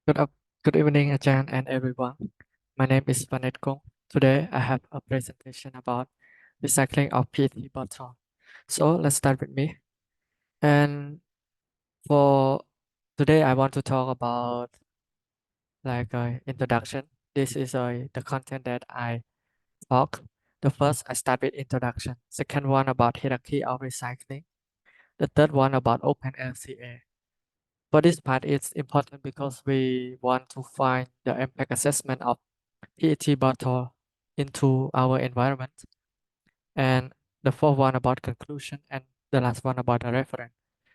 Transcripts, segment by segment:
Good up, good evening, Ajahn and everyone. My name is Vanet Kong. Today I have a presentation about recycling of PET bottle. So let's start with me. And for today, I want to talk about introduction. This is the content that I talk. The first, I start with introduction. Second one about hierarchy of recycling. The third one about OpenLCA. For this part, it's important because we want to find the impact assessment of PET bottle into our environment. And the fourth one about conclusion and the last one about the reference.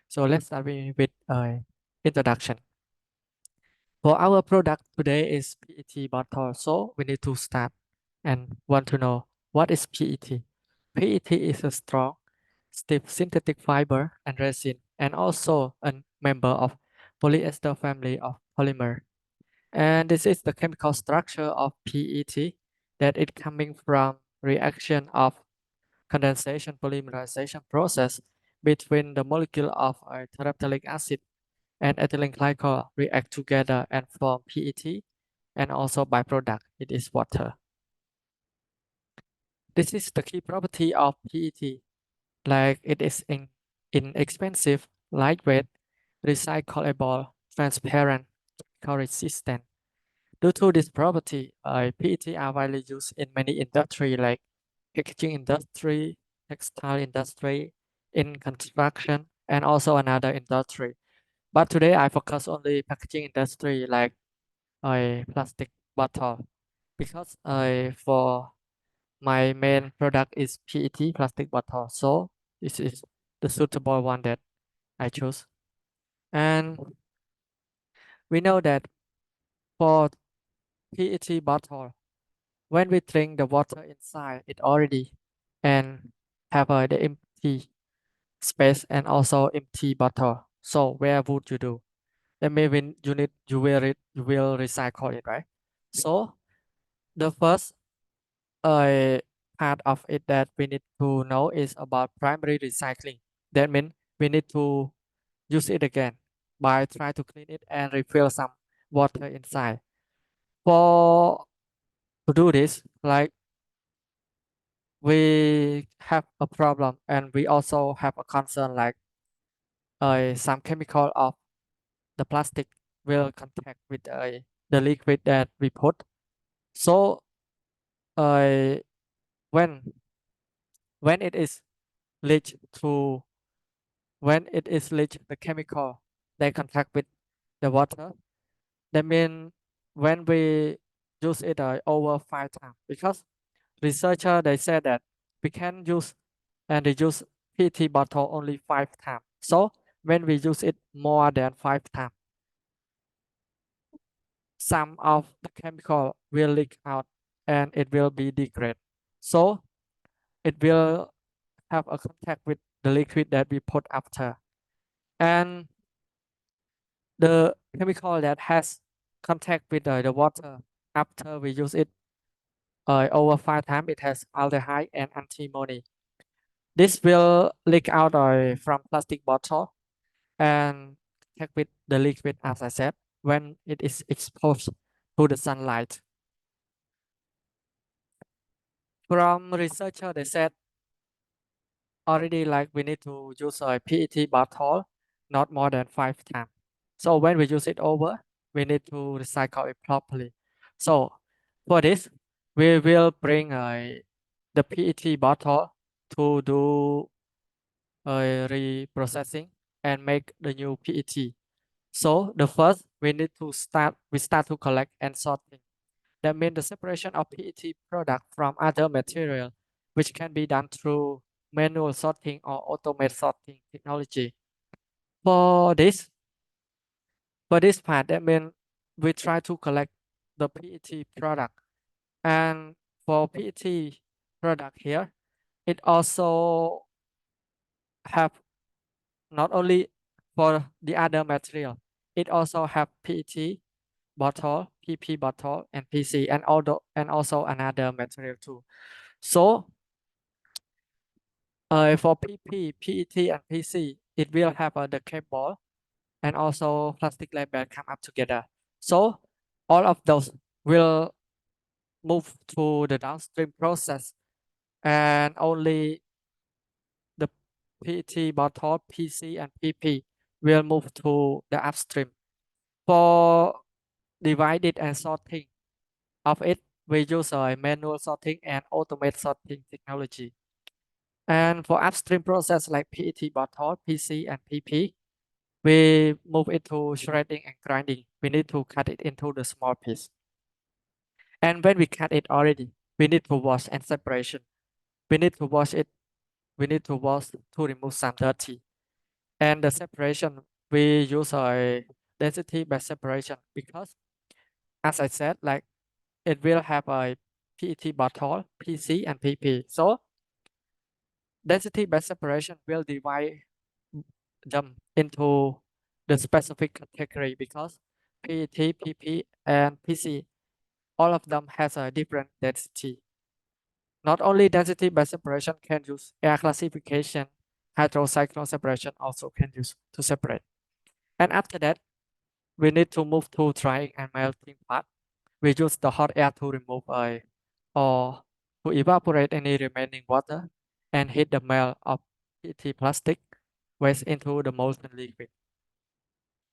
So let's start with introduction. For our product today is PET bottle. So we need to start and want to know what is PET. PET is a strong, stiff synthetic fiber and resin and also a member of polyester family of polymer. And this is the chemical structure of PET that is coming from reaction of condensation polymerization process between the molecule of a terephthalic acid and ethylene glycol react together and form PET, and also byproduct, it is water. This is the key property of PET, like it is inexpensive, lightweight, recyclable, transparent, chemical resistant. Due to this property, PET are widely used in many industries like packaging industry, textile industry, in construction, and also another industry. But today I focus only packaging industry like a plastic bottle because for my main product is PET plastic bottle. So this is the suitable one that I choose. And we know that for PET bottle, when we drink the water inside it already and have the empty space and also empty bottle. So where would you do? That means when you will recycle it, right? So the first uh, part of it that we need to know is about primary recycling. That means we need to use it again by trying to clean it and refill some water inside. For to do this, like we have a problem and we also have a concern like some chemical of the plastic will contact with the liquid that we put. So uh, when when it is leached to when it is leached the chemical they contact with the water, that means when we use it over 5 times, because researcher they said that we can use and reuse PET bottle only 5 times. So when we use it more than 5 times, some of the chemical will leak out and it will be degraded. So it will have a contact with the liquid that we put after. And the chemical that has contact with the water after we use it over 5 times, it has aldehyde and antimony. This will leak out from plastic bottle and contact with the liquid, as I said, when it is exposed to the sunlight. From researcher, they said already like we need to use a PET bottle not more than 5 times. So when we use it over, we need to recycle it properly. So for this, we will bring the PET bottle to do reprocessing and make the new PET. So the first we start to collect and sorting. That means the separation of PET product from other material, which can be done through manual sorting or automated sorting technology. For this, for this part, that means we try to collect the PET product. And for PET product here, it also have not only for the other material, it also have PET bottle, PP bottle, and PC, and also another material too. So for PP, PET, and PC, it will have the cable and also plastic label come up together. So all of those will move to the downstream process, and only the PET bottle, PC, and PP will move to the upstream. For divided and sorting of it, we use a manual sorting and automated sorting technology. And for upstream process like PET bottle, PC, and PP, we move it to shredding and grinding. We need to cut it into the small piece. And when we cut it already, we need to wash and separation. We need to wash it. We need to wash to remove some dirty. And the separation, we use a density based separation because, as I said, like it will have a PET bottle, PC, and PP. So density based separation will divide them into the specific category because PET, PP, and PC, all of them has a different density. Not only density based separation can use air classification, hydrocyclone separation also can use to separate. And after that, we need to move to drying and melting part. We use the hot air to remove or to evaporate any remaining water and heat the melt of PET plastic waste into the molten liquid.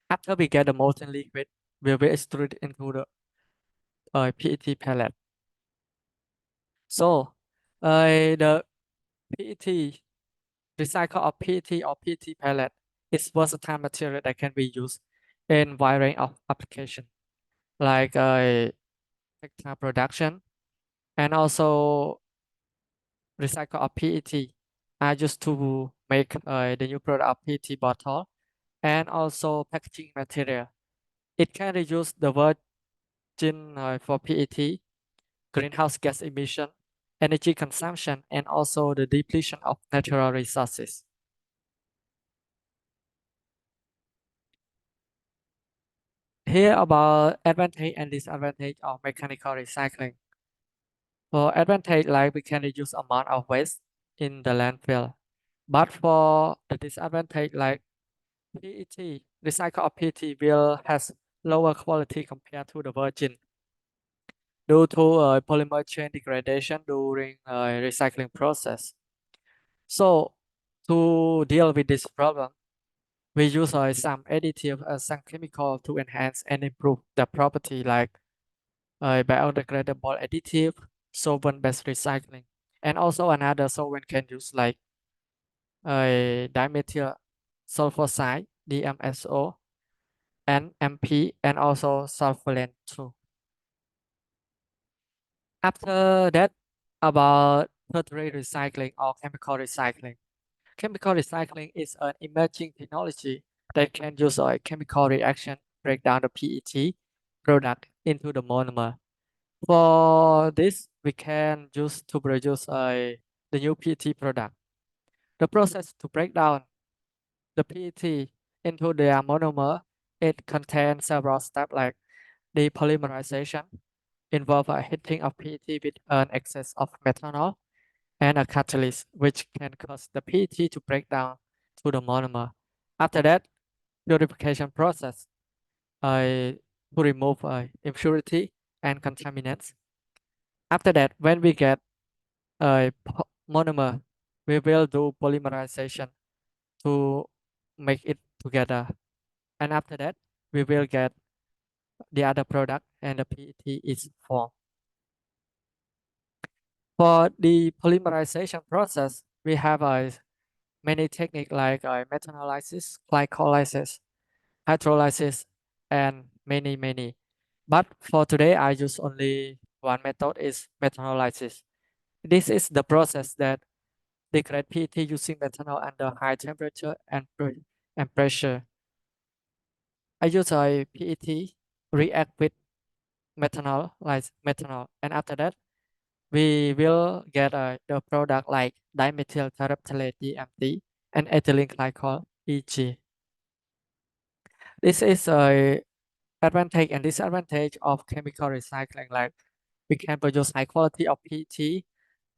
After we get the molten liquid, we will extrude it into the PET pellet. So the PET recycle of PET or PET pellet is versatile material that can be used in wide range of application like textile production, and also recycle of PET are used to make the new product of PET bottle, and also packaging material. It can reduce the virgin for PET, greenhouse gas emission, energy consumption, and also the depletion of natural resources. Here about advantage and disadvantage of mechanical recycling. For advantage, like we can reduce amount of waste in the landfill. But for the disadvantage, like PET, recycle of PET will has lower quality compared to the virgin due to polymer chain degradation during recycling process. So to deal with this problem, we use some additive some chemical to enhance and improve the property like biodegradable additive, solvent-based recycling, and also another solvent can use like dimethyl sulfoxide (DMSO) and MP, and also sulfolane too. After that, about tertiary recycling or chemical recycling. Chemical recycling is an emerging technology that can use a chemical reaction break down the PET product into the monomer. For this, we can use to produce the new PET product. The process to break down the PET into their monomer, it contains several steps like depolymerization, involve a heating of PET with an excess of methanol, and a catalyst, which can cause the PET to break down to the monomer. After that, purification process to remove impurity and contaminants. After that, when we get a monomer, we will do polymerization to make it together. And after that, we will get the other product and the PET is formed. For the polymerization process, we have many techniques like methanolysis, glycolysis, hydrolysis, and many. But for today, I use only one method is methanolysis. This is the process that degrade PET using methanol under high temperature and pressure. I use a PET react with methanol, like methanol, and after that, we will get the product like dimethyl terephthalate (DMT) and ethylene glycol (EG). This is a advantage and disadvantage of chemical recycling. Like we can produce high quality of PET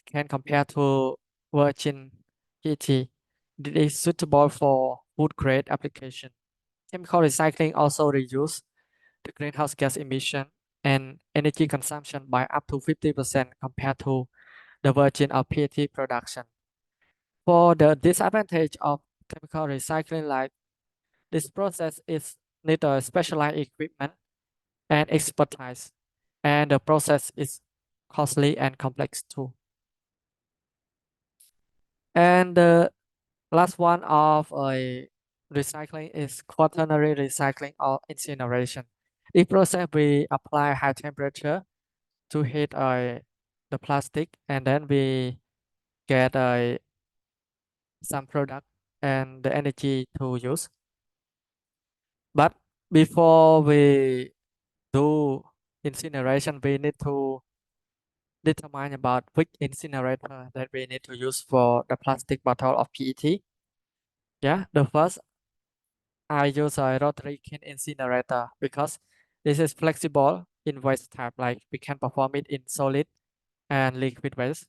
can compare to virgin PET. It is suitable for food grade application. Chemical recycling also reduce the greenhouse gas emission and energy consumption by up to 50% compared to the virgin or PET production. For the disadvantage of chemical recycling, like this process is need a specialized equipment and expertise, and the process is costly and complex too. And the last one of a recycling is quaternary recycling or incineration. In process, we apply high temperature to heat the plastic, and then we get some product and the energy to use. But before we do incineration, we need to determine about which incinerator that we need to use for the plastic bottle of PET. Yeah, the first I use a rotary kiln incinerator because this is flexible in waste type, like we can perform it in solid and liquid waste.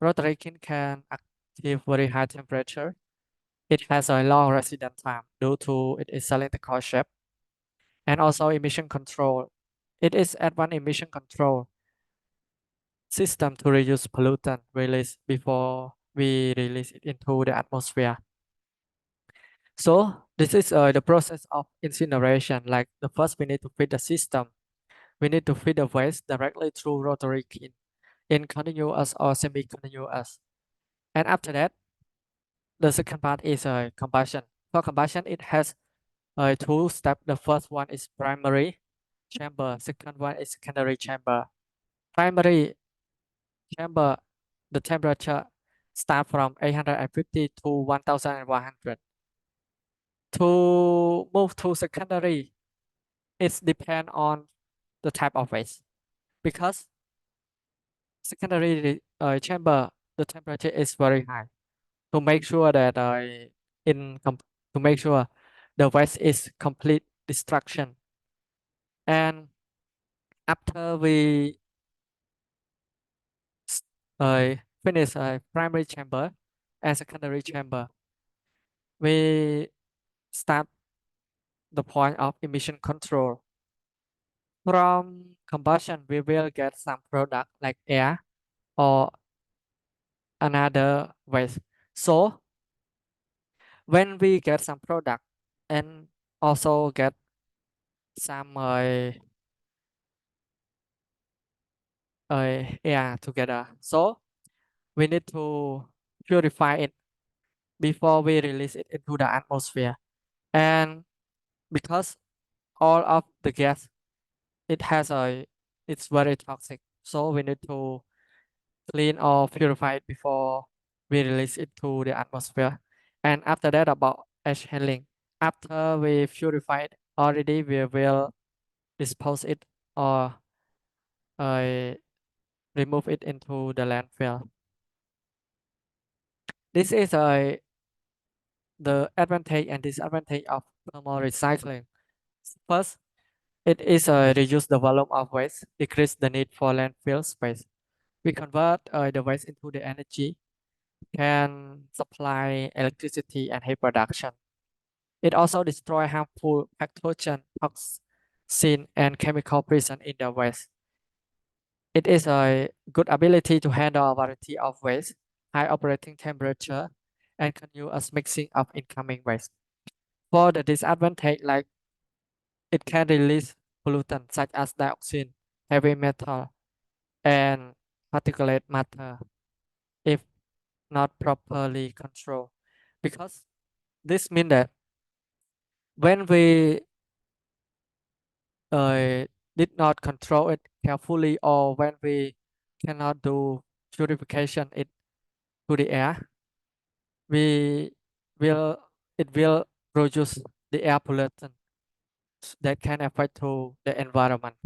Rotary kiln can achieve very high temperature. It has a long residence time due to its cylindrical shape and also emission control. It is advanced emission control system to reduce pollutant release before we release it into the atmosphere. So this is the process of incineration. Like the first, we need to feed the system. We need to feed the waste directly through rotary kiln in continuous or semi-continuous. And after that, the second part is combustion. For combustion, it has two steps. The first one is primary chamber. Second one is secondary chamber. Primary chamber, the temperature start from 850 to 1100. To move to secondary, it depends on the type of waste because secondary chamber, the temperature is very high to make sure that to make sure the waste is complete destruction. And after we finish primary chamber and secondary chamber, we start the point of emission control. From combustion, we will get some product like air or another waste. So when we get some product and also get some air together, so we need to purify it before we release it into the atmosphere. And because all of the gas it has it's very toxic, so we need to clean or purify it before we release it to the atmosphere. And after that, about ash handling. After we purify it already, we will dispose it or uh, remove it into the landfill. This is the advantage and disadvantage of thermal recycling. First, it is reduce the volume of waste, decrease the need for landfill space. We convert the waste into the energy, can supply electricity and heat production. It also destroys harmful pathogen, toxin, and chemical present in the waste. It is a good ability to handle a variety of waste, high operating temperature, and continuous mixing of incoming waste. For the disadvantage, like it can release pollutants such as dioxin, heavy metal, and particulate matter if not properly controlled. Because this means that when we uh, did not control it carefully or when we cannot do purification it to the air, we will it will produce the air pollutant that can affect to the environment.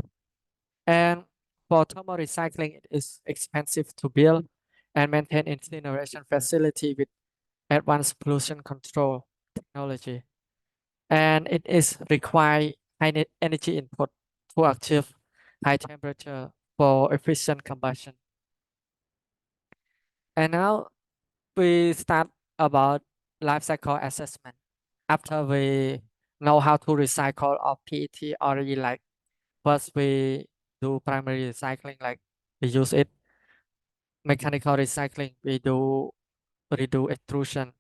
And for thermal recycling, it is expensive to build and maintain incineration facility with advanced pollution control technology. And it is require high energy input to achieve high temperature for efficient combustion. And now we start about life cycle assessment. After we know how to recycle of PET already. Like first we do primary recycling, like we use it. Mechanical recycling, we do redo extrusion.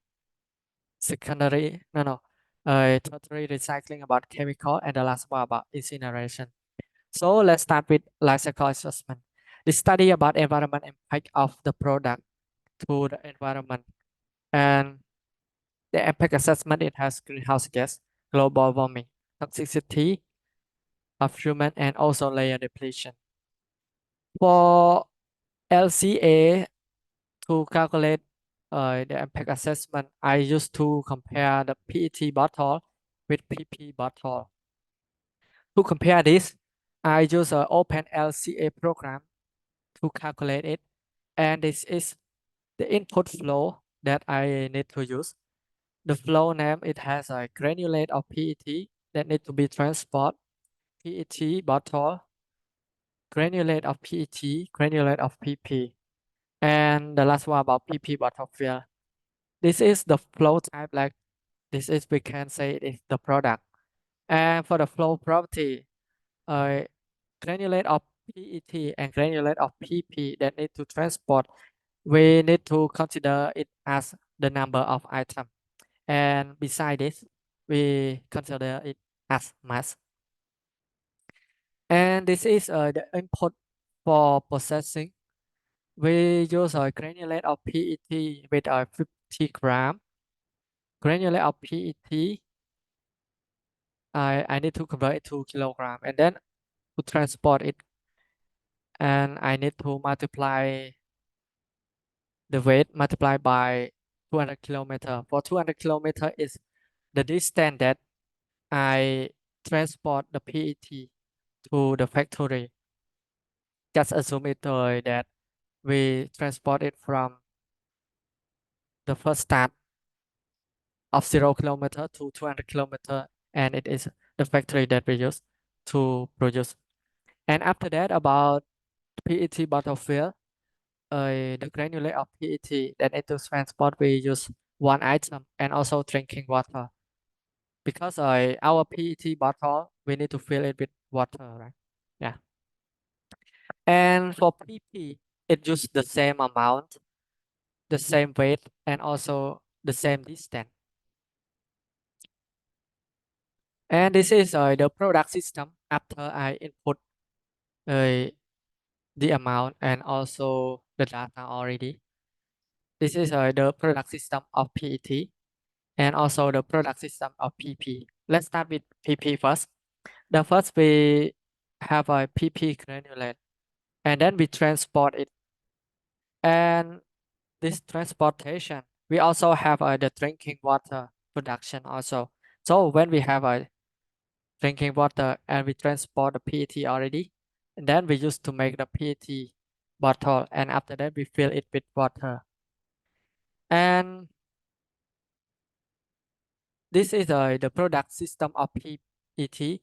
Secondary, no, tertiary recycling about chemical, and the last one about incineration. So let's start with life cycle assessment. The study about environment impact of the product to the environment, and the impact assessment, it has greenhouse gas, global warming, toxicity of human, and ozone layer depletion. For LCA, to calculate the impact assessment, I used to compare the PET bottle with PP bottle. To compare this, I use an OpenLCA program to calculate it, and this is the input flow that I need to use. The flow name, it has a granulate of PET that need to be transport, PET bottle, granulate of PET, granulate of PP, and the last one about PP bottle fill. This is the flow type, like this is, we can say it is the product. And for the flow property, uh, granulate of PET and granulate of PP that need to transport, we need to consider it as the number of items. And beside this, we consider it as mass. And this is the input for processing. We use a granulate of PET with a 50 gram. Granulate of PET, I need to convert it to kilogram, and then to transport it, and I need to multiply the weight multiplied by 200 kilometer. For 200 kilometer is the distance that I transport the PET to the factory. Just assume it that we transport it from the first start of 0 kilometer to 200 kilometer, and it is the factory that we use to produce. And after that, about PET bottle fill, the granulate of PET that need to transport, we use one item, and also drinking water, because our PET bottle, we need to fill it with water, right? Yeah. And for PP, it use the same amount, the same weight, and also the same distance. And this is the product system after I input uh, the amount and also the data already. This is the product system of PET and also the product system of PP. Let's start with PP first. The first, we have a PP granulate, and then we transport it. And this transportation, we also have the drinking water production also. So when we have a drinking water and we transport the PET already, and then we use to make the PET bottle, and after that we fill it with water. And this is the product system of PET.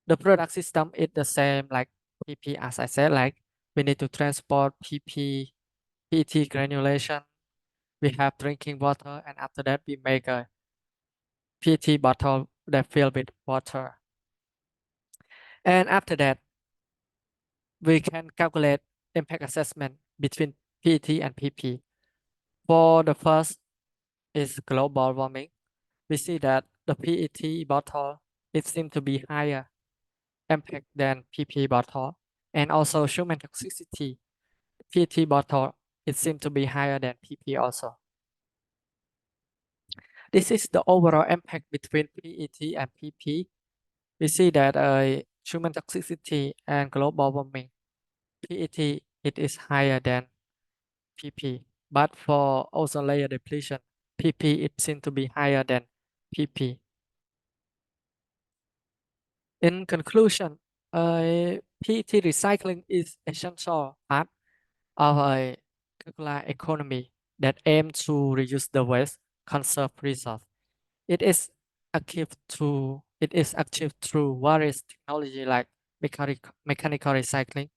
The product system is the same like PP, as I said, like we need to transport PP, PET granulation, we have drinking water, and after that we make a PET bottle that filled with water. And after that, we can calculate impact assessment between PET and PP. For the first is global warming. We see that the PET bottle, it seems to be higher impact than PP bottle, and also human toxicity. PET bottle, it seems to be higher than PP also. This is the overall impact between PET and PP. We see that human toxicity and global warming, PET, it is higher than PP. But for ozone layer depletion, PP, it seems to be higher than PP. In conclusion, PET recycling is essential part of a circular economy that aims to reduce the waste, conserve resource. It is achieved through various technology like mechanical recycling,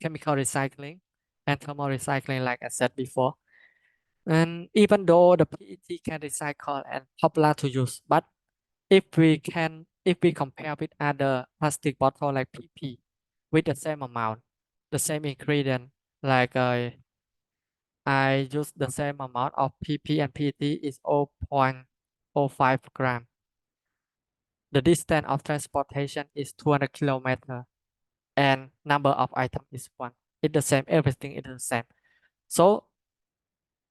chemical recycling, and thermal recycling, like I said before. And even though the PET can recycle and popular to use, but if we compare with other plastic bottle like PP with the same amount, the same ingredient, like I use the same amount of PP and PET is 0.05 gram. The distance of transportation is 200 kilometers and number of items is one. It's the same, everything is the same. So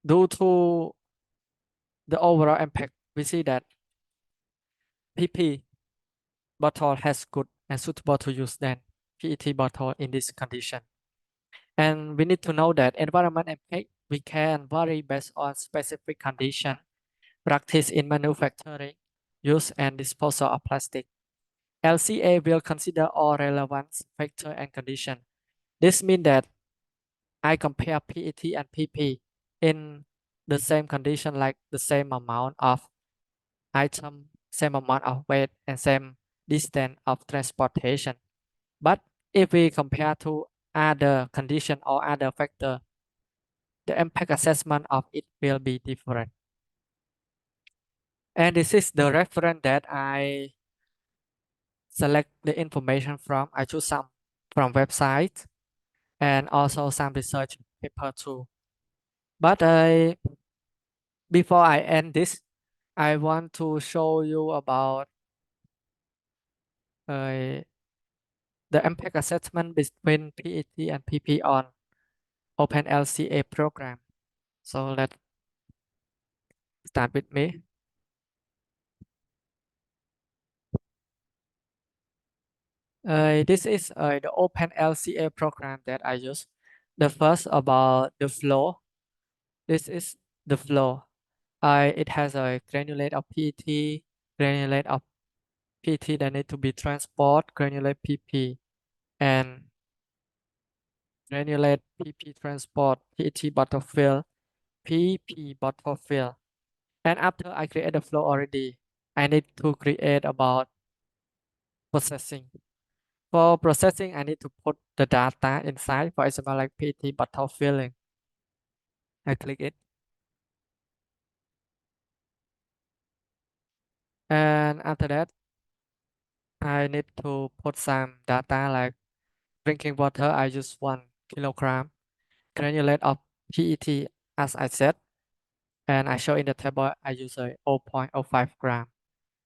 due to the overall impact, we see that PP bottle has good and suitable to use than PET bottle in this condition. And we need to know that environment impact we can vary based on specific condition, practice in manufacturing, use and disposal of plastic. LCA will consider all relevant factor and condition. This means that I compare PET and PP in the same condition, like the same amount of item, same amount of weight, and same distance of transportation. But if we compare to other condition or other factor, the impact assessment of it will be different. And this is the reference that I select the information from. I choose some from website and also some research paper too. But before I end this, I want to show you about uh, the impact assessment between PET and PP on OpenLCA program. So let's start with me. This is the OpenLCA program that I use. The first about the flow. This is the flow. It has a granulate of PET, granulate of PET that need to be transport, granulate PP, and granulate PP transport, PET bottle fill, PP bottle fill. And after I create the flow already, I need to create about processing. For processing, I need to put the data inside, for example, like PET bottle filling. I click it. And after that, I need to put some data like drinking water. I use 1 kilogram. Granulate of PET, as I said. And I show in the table, I use a 0.05 gram.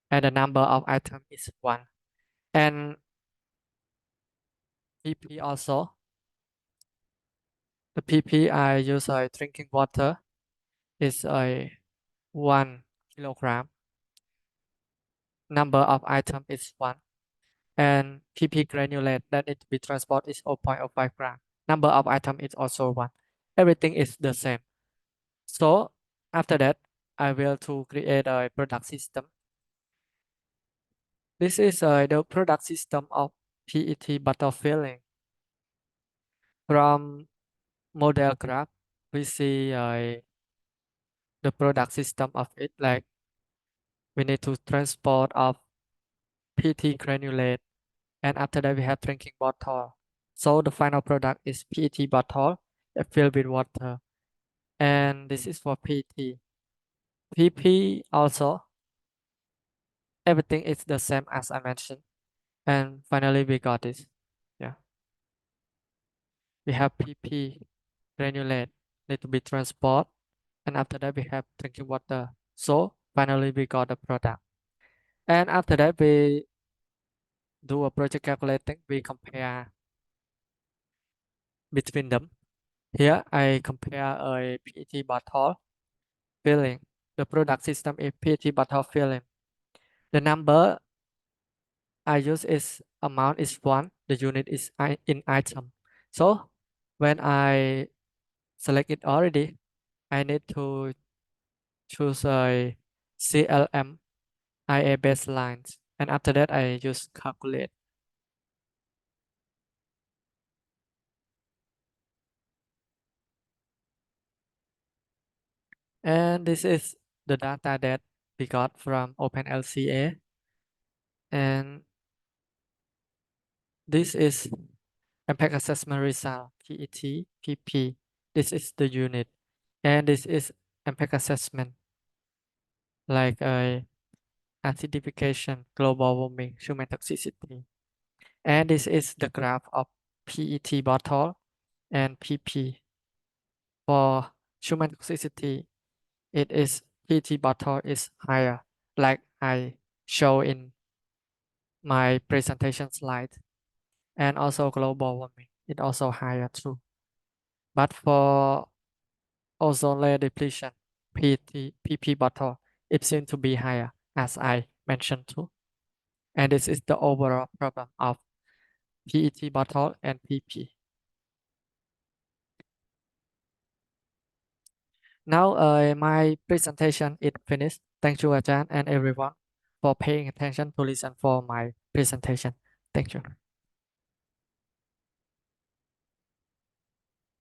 And the number of items is 1. And PP also. The PP I use a drinking water is a 1 kilogram. Number of item is 1. And PP granulate that need to be transport is 0.05 gram. Number of item is also 1. Everything is the same. So after that, I will to create a product system. This is the product system of PET bottle filling. From model graph, we see the product system of it, like we need to transport of PET granulate, and after that we have drinking bottle. So the final product is PET bottle filled with water, and this is for PET. PP also, everything is the same as I mentioned, and finally we got this. Yeah, we have PP granulate need to be transport, and after that we have drinking water. So finally we got the product, and after that we do a project calculating. We compare between them. Here I compare a PET bottle filling. The product system is PET bottle filling. The number I use is amount is 1. The unit is in item. So when I select it already, I need to choose a CLM IA baselines. And after that, I use calculate. And this is the data that we got from OpenLCA. And this is impact assessment result, PET, PP. This is the unit. And this is impact assessment. Like acidification, global warming, human toxicity. And this is the graph of PET bottle and PP. For human toxicity, it is PET bottle is higher, like I show in my presentation slide. And also global warming, it also higher too. But for ozone layer depletion, PP bottle, it seems to be higher, as I mentioned too. And this is the overall problem of PET bottle and PP. Now my presentation is finished. Thank you, Ajahn, and everyone for paying attention to listen for my presentation. Thank you.